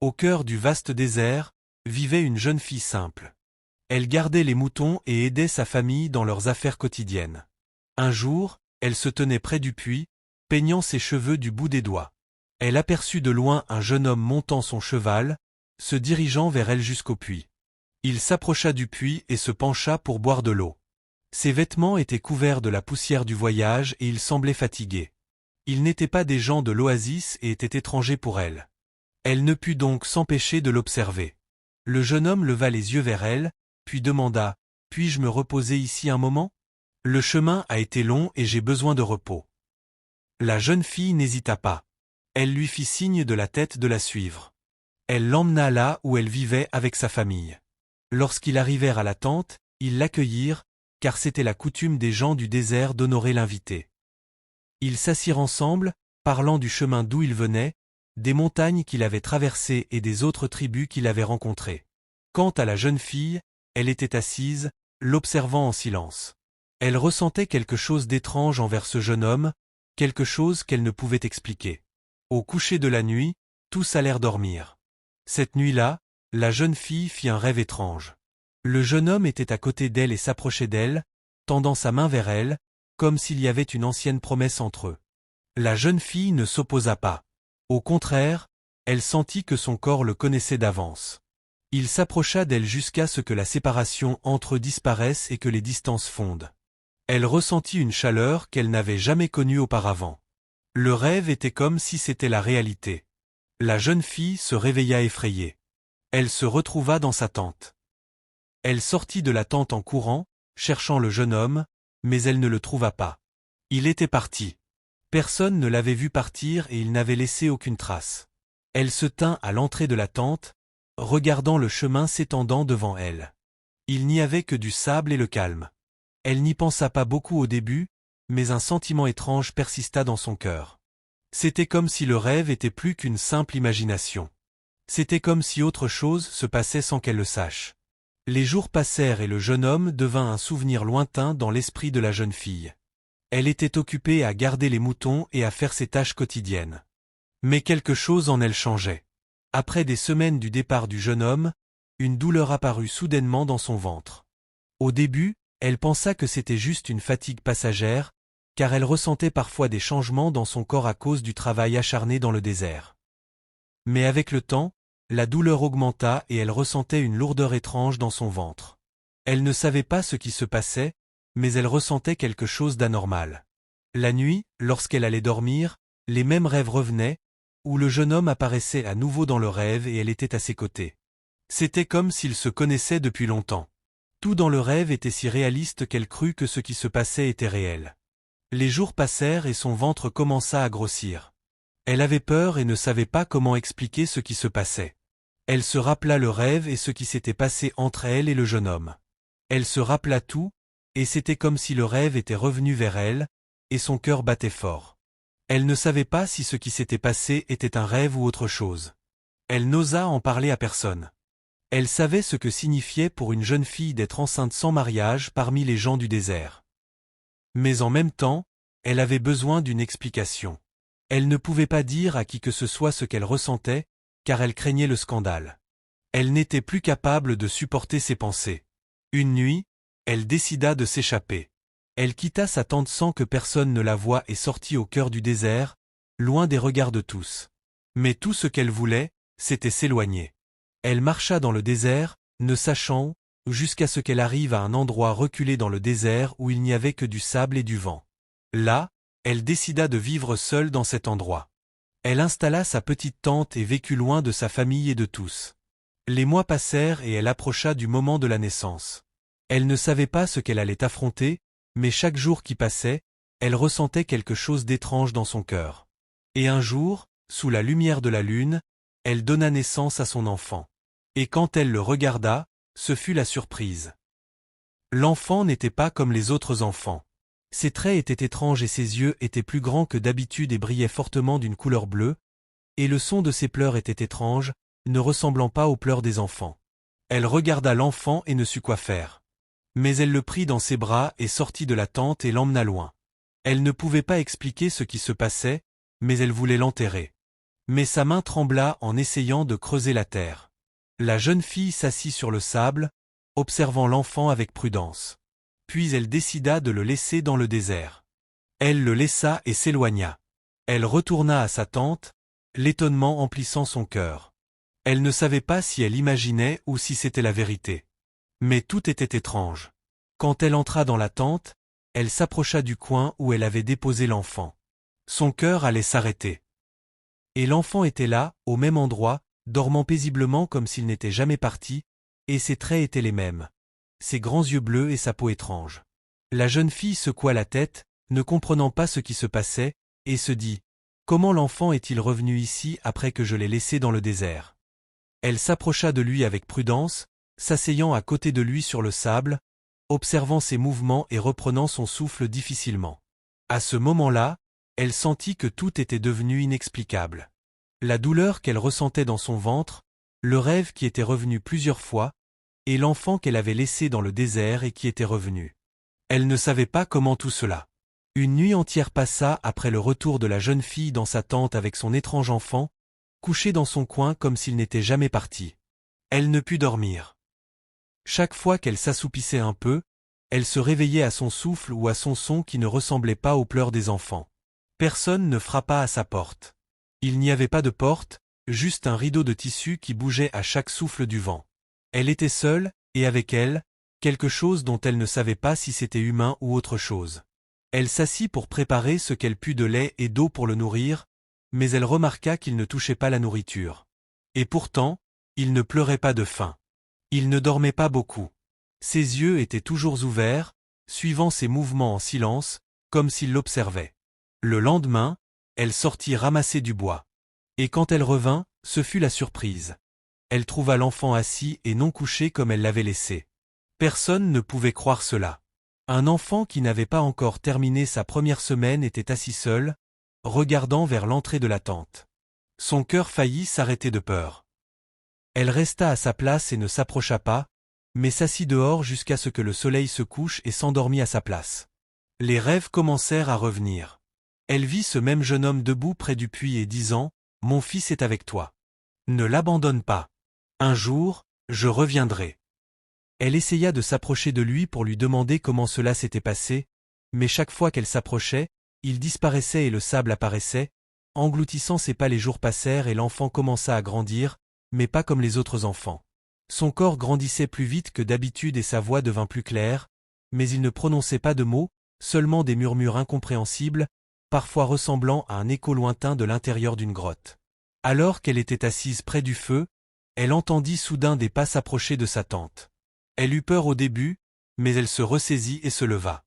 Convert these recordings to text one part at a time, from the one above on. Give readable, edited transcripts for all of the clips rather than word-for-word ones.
Au cœur du vaste désert, vivait une jeune fille simple. Elle gardait les moutons et aidait sa famille dans leurs affaires quotidiennes. Un jour, elle se tenait près du puits, peignant ses cheveux du bout des doigts. Elle aperçut de loin un jeune homme montant son cheval, se dirigeant vers elle jusqu'au puits. Il s'approcha du puits et se pencha pour boire de l'eau. Ses vêtements étaient couverts de la poussière du voyage et il semblait fatigué. Ils n'étaient pas des gens de l'oasis et étaient étrangers pour elle. Elle ne put donc s'empêcher de l'observer. Le jeune homme leva les yeux vers elle, puis demanda « Puis-je me reposer ici un moment ? Le chemin a été long et j'ai besoin de repos. » La jeune fille n'hésita pas. Elle lui fit signe de la tête de la suivre. Elle l'emmena là où elle vivait avec sa famille. Lorsqu'ils arrivèrent à la tente, ils l'accueillirent, car c'était la coutume des gens du désert d'honorer l'invité. Ils s'assirent ensemble, parlant du chemin d'où ils venaient, des montagnes qu'il avait traversées et des autres tribus qu'il avait rencontrées. Quant à la jeune fille, elle était assise, l'observant en silence. Elle ressentait quelque chose d'étrange envers ce jeune homme, quelque chose qu'elle ne pouvait expliquer. Au coucher de la nuit, tous allèrent dormir. Cette nuit-là, la jeune fille fit un rêve étrange. Le jeune homme était à côté d'elle et s'approchait d'elle, tendant sa main vers elle, comme s'il y avait une ancienne promesse entre eux. La jeune fille ne s'opposa pas. Au contraire, elle sentit que son corps le connaissait d'avance. Il s'approcha d'elle jusqu'à ce que la séparation entre eux disparaisse et que les distances fondent. Elle ressentit une chaleur qu'elle n'avait jamais connue auparavant. Le rêve était comme si c'était la réalité. La jeune fille se réveilla effrayée. Elle se retrouva dans sa tente. Elle sortit de la tente en courant, cherchant le jeune homme, mais elle ne le trouva pas. Il était parti. Personne ne l'avait vu partir et il n'avait laissé aucune trace. Elle se tint à l'entrée de la tente, regardant le chemin s'étendant devant elle. Il n'y avait que du sable et le calme. Elle n'y pensa pas beaucoup au début, mais un sentiment étrange persista dans son cœur. C'était comme si le rêve était plus qu'une simple imagination. C'était comme si autre chose se passait sans qu'elle le sache. Les jours passèrent et le jeune homme devint un souvenir lointain dans l'esprit de la jeune fille. Elle était occupée à garder les moutons et à faire ses tâches quotidiennes. Mais quelque chose en elle changeait. Après des semaines du départ du jeune homme, une douleur apparut soudainement dans son ventre. Au début, elle pensa que c'était juste une fatigue passagère, car elle ressentait parfois des changements dans son corps à cause du travail acharné dans le désert. Mais avec le temps, la douleur augmenta et elle ressentait une lourdeur étrange dans son ventre. Elle ne savait pas ce qui se passait, mais elle ressentait quelque chose d'anormal. La nuit, lorsqu'elle allait dormir, les mêmes rêves revenaient, où le jeune homme apparaissait à nouveau dans le rêve et elle était à ses côtés. C'était comme s'ils se connaissaient depuis longtemps. Tout dans le rêve était si réaliste qu'elle crut que ce qui se passait était réel. Les jours passèrent et son ventre commença à grossir. Elle avait peur et ne savait pas comment expliquer ce qui se passait. Elle se rappela le rêve et ce qui s'était passé entre elle et le jeune homme. Elle se rappela tout, et c'était comme si le rêve était revenu vers elle, et son cœur battait fort. Elle ne savait pas si ce qui s'était passé était un rêve ou autre chose. Elle n'osa en parler à personne. Elle savait ce que signifiait pour une jeune fille d'être enceinte sans mariage parmi les gens du désert. Mais en même temps, elle avait besoin d'une explication. Elle ne pouvait pas dire à qui que ce soit ce qu'elle ressentait, car elle craignait le scandale. Elle n'était plus capable de supporter ses pensées. Une nuit, elle décida de s'échapper. Elle quitta sa tente sans que personne ne la voie et sortit au cœur du désert, loin des regards de tous. Mais tout ce qu'elle voulait, c'était s'éloigner. Elle marcha dans le désert, ne sachant où, jusqu'à ce qu'elle arrive à un endroit reculé dans le désert où il n'y avait que du sable et du vent. Là, elle décida de vivre seule dans cet endroit. Elle installa sa petite tente et vécut loin de sa famille et de tous. Les mois passèrent et elle approcha du moment de la naissance. Elle ne savait pas ce qu'elle allait affronter, mais chaque jour qui passait, elle ressentait quelque chose d'étrange dans son cœur. Et un jour, sous la lumière de la lune, elle donna naissance à son enfant. Et quand elle le regarda, ce fut la surprise. L'enfant n'était pas comme les autres enfants. Ses traits étaient étranges et ses yeux étaient plus grands que d'habitude et brillaient fortement d'une couleur bleue, et le son de ses pleurs était étrange, ne ressemblant pas aux pleurs des enfants. Elle regarda l'enfant et ne sut quoi faire. Mais elle le prit dans ses bras et sortit de la tente et l'emmena loin. Elle ne pouvait pas expliquer ce qui se passait, mais elle voulait l'enterrer. Mais sa main trembla en essayant de creuser la terre. La jeune fille s'assit sur le sable, observant l'enfant avec prudence. Puis elle décida de le laisser dans le désert. Elle le laissa et s'éloigna. Elle retourna à sa tente, l'étonnement emplissant son cœur. Elle ne savait pas si elle imaginait ou si c'était la vérité. Mais tout était étrange. Quand elle entra dans la tente, elle s'approcha du coin où elle avait déposé l'enfant. Son cœur allait s'arrêter. Et l'enfant était là, au même endroit, dormant paisiblement comme s'il n'était jamais parti, et ses traits étaient les mêmes. Ses grands yeux bleus et sa peau étrange. La jeune fille secoua la tête, ne comprenant pas ce qui se passait, et se dit « Comment l'enfant est-il revenu ici après que je l'ai laissé dans le désert ?» Elle s'approcha de lui avec prudence, s'asseyant à côté de lui sur le sable, observant ses mouvements et reprenant son souffle difficilement. À ce moment-là, elle sentit que tout était devenu inexplicable. La douleur qu'elle ressentait dans son ventre, le rêve qui était revenu plusieurs fois, et l'enfant qu'elle avait laissé dans le désert et qui était revenu. Elle ne savait pas comment tout cela. Une nuit entière passa après le retour de la jeune fille dans sa tente avec son étrange enfant, couché dans son coin comme s'il n'était jamais parti. Elle ne put dormir. Chaque fois qu'elle s'assoupissait un peu, elle se réveillait à son souffle ou à son son qui ne ressemblait pas aux pleurs des enfants. Personne ne frappa à sa porte. Il n'y avait pas de porte, juste un rideau de tissu qui bougeait à chaque souffle du vent. Elle était seule, et avec elle, quelque chose dont elle ne savait pas si c'était humain ou autre chose. Elle s'assit pour préparer ce qu'elle put de lait et d'eau pour le nourrir, mais elle remarqua qu'il ne touchait pas la nourriture. Et pourtant, il ne pleurait pas de faim. Il ne dormait pas beaucoup. Ses yeux étaient toujours ouverts, suivant ses mouvements en silence, comme s'il l'observait. Le lendemain, elle sortit ramasser du bois. Et quand elle revint, ce fut la surprise. Elle trouva l'enfant assis et non couché comme elle l'avait laissé. Personne ne pouvait croire cela. Un enfant qui n'avait pas encore terminé sa première semaine était assis seul, regardant vers l'entrée de la tente. Son cœur faillit s'arrêter de peur. Elle resta à sa place et ne s'approcha pas, mais s'assit dehors jusqu'à ce que le soleil se couche et s'endormit à sa place. Les rêves commencèrent à revenir. Elle vit ce même jeune homme debout près du puits et disant « Mon fils est avec toi. Ne l'abandonne pas. Un jour, je reviendrai. » Elle essaya de s'approcher de lui pour lui demander comment cela s'était passé, mais chaque fois qu'elle s'approchait, il disparaissait et le sable apparaissait, engloutissant ses pas. Les jours passèrent et l'enfant commença à grandir, mais pas comme les autres enfants. Son corps grandissait plus vite que d'habitude et sa voix devint plus claire, mais il ne prononçait pas de mots, seulement des murmures incompréhensibles, parfois ressemblant à un écho lointain de l'intérieur d'une grotte. Alors qu'elle était assise près du feu, elle entendit soudain des pas s'approcher de sa tente. Elle eut peur au début, mais elle se ressaisit et se leva.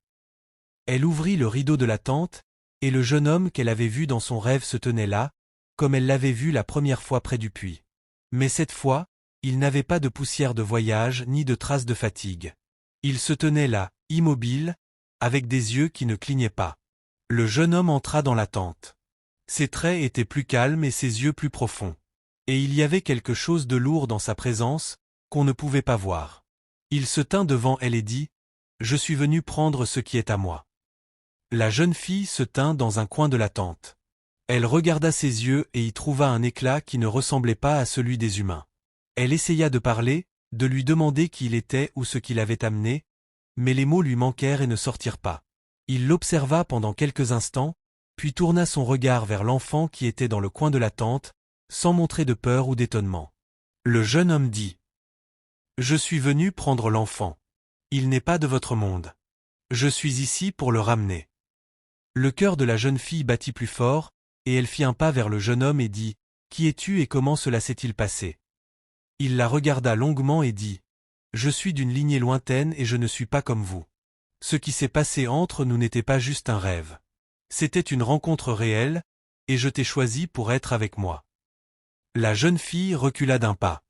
Elle ouvrit le rideau de la tente, et le jeune homme qu'elle avait vu dans son rêve se tenait là, comme elle l'avait vu la première fois près du puits. Mais cette fois, il n'avait pas de poussière de voyage ni de traces de fatigue. Il se tenait là, immobile, avec des yeux qui ne clignaient pas. Le jeune homme entra dans la tente. Ses traits étaient plus calmes et ses yeux plus profonds. Et il y avait quelque chose de lourd dans sa présence, qu'on ne pouvait pas voir. Il se tint devant elle et dit « Je suis venu prendre ce qui est à moi. » La jeune fille se tint dans un coin de la tente. Elle regarda ses yeux et y trouva un éclat qui ne ressemblait pas à celui des humains. Elle essaya de parler, de lui demander qui il était ou ce qui l'avait amené, mais les mots lui manquèrent et ne sortirent pas. Il l'observa pendant quelques instants, puis tourna son regard vers l'enfant qui était dans le coin de la tente, sans montrer de peur ou d'étonnement. Le jeune homme dit « Je suis venu prendre l'enfant. Il n'est pas de votre monde. Je suis ici pour le ramener. » Le cœur de la jeune fille battit plus fort, et elle fit un pas vers le jeune homme et dit « Qui es-tu et comment cela s'est-il passé ?» Il la regarda longuement et dit « Je suis d'une lignée lointaine et je ne suis pas comme vous. Ce qui s'est passé entre nous n'était pas juste un rêve. C'était une rencontre réelle, et je t'ai choisi pour être avec moi. » La jeune fille recula d'un pas.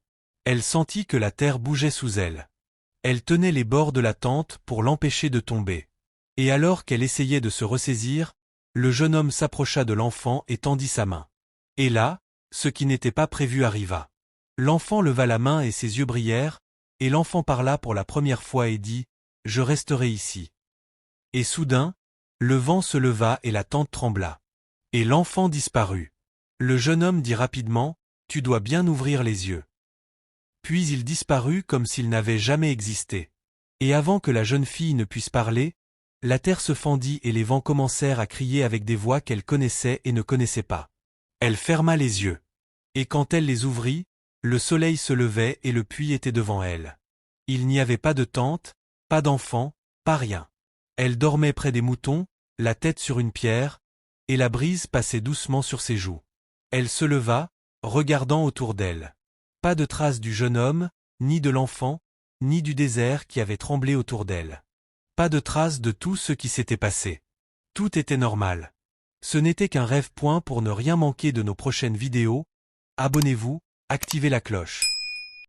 Elle sentit que la terre bougeait sous elle. Elle tenait les bords de la tente pour l'empêcher de tomber. Et alors qu'elle essayait de se ressaisir, le jeune homme s'approcha de l'enfant et tendit sa main. Et là, ce qui n'était pas prévu arriva. L'enfant leva la main et ses yeux brillèrent, et l'enfant parla pour la première fois et dit « Je resterai ici. » Et soudain, le vent se leva et la tente trembla. Et l'enfant disparut. Le jeune homme dit rapidement, « Tu dois bien ouvrir les yeux. » Puis il disparut comme s'il n'avait jamais existé. Et avant que la jeune fille ne puisse parler, la terre se fendit et les vents commencèrent à crier avec des voix qu'elle connaissait et ne connaissait pas. Elle ferma les yeux. Et quand elle les ouvrit, le soleil se levait et le puits était devant elle. Il n'y avait pas de tente, pas d'enfant, pas rien. Elle dormait près des moutons, la tête sur une pierre, et la brise passait doucement sur ses joues. Elle se leva, regardant autour d'elle. Pas de trace du jeune homme, ni de l'enfant, ni du désert qui avait tremblé autour d'elle. Pas de trace de tout ce qui s'était passé. Tout était normal. Ce n'était qu'un rêve. Pour ne rien manquer de nos prochaines vidéos, abonnez-vous, activez la cloche.